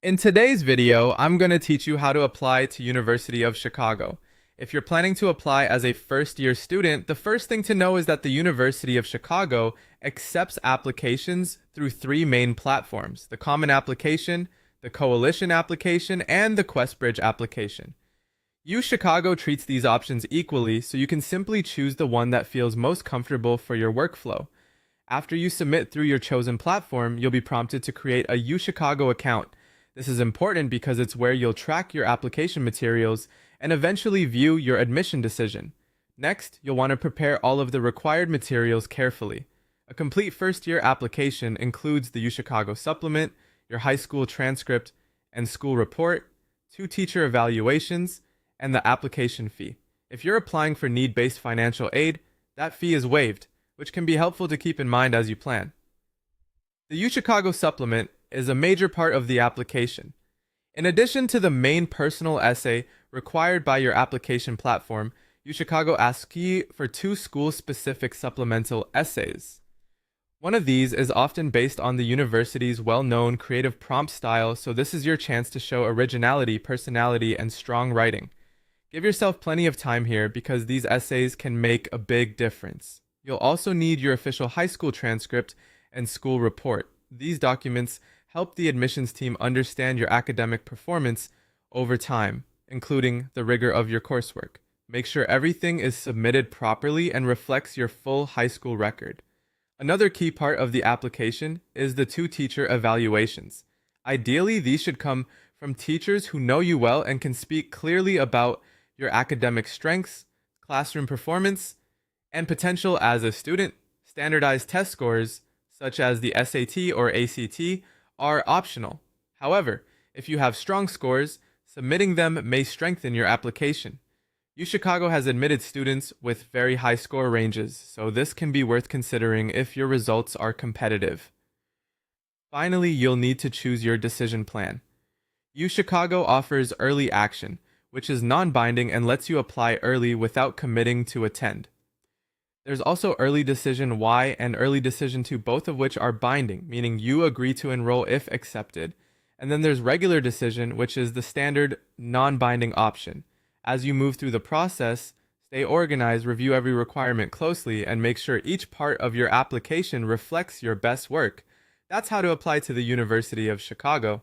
In today's video, I'm going to teach you how to apply to University of Chicago. If you're planning to apply as a first-year student, the first thing to know is that the University of Chicago accepts applications through three main platforms: the Common Application, the Coalition Application, and the QuestBridge application. UChicago treats these options equally, so you can simply choose the one that feels most comfortable for your workflow. After you submit through your chosen platform, you'll be prompted to create a UChicago account. This is important because it's where you'll track your application materials and eventually view your admission decision. Next, you'll want to prepare all of the required materials carefully. A complete first-year application includes the UChicago supplement, your high school transcript and school report, 2 teacher evaluations, and the application fee. If you're applying for need-based financial aid, that fee is waived, which can be helpful to keep in mind as you plan. The UChicago supplement is a major part of the application. In addition to the main personal essay required by your application platform, UChicago asks you for 2 school-specific supplemental essays. One of these is often based on the university's well-known creative prompt style, so this is your chance to show originality, personality, and strong writing. Give yourself plenty of time here because these essays can make a big difference. You'll also need your official high school transcript and school report. These documents help the admissions team understand your academic performance over time, including the rigor of your coursework. Make sure everything is submitted properly and reflects your full high school record. Another key part of the application is the 2 teacher evaluations. Ideally, these should come from teachers who know you well and can speak clearly about your academic strengths, classroom performance, and potential as a student. Standardized test scores, such as the SAT or ACT, are optional. However, if you have strong scores, submitting them may strengthen your application. UChicago has admitted students with very high score ranges, so this can be worth considering if your results are competitive. Finally, you'll need to choose your decision plan. UChicago offers early action, which is non-binding and lets you apply early without committing to attend. There's also Early Decision Y and Early Decision 2, both of which are binding, meaning you agree to enroll if accepted. And then there's Regular Decision, which is the standard non-binding option. As you move through the process, stay organized, review every requirement closely, and make sure each part of your application reflects your best work. That's how to apply to the University of Chicago.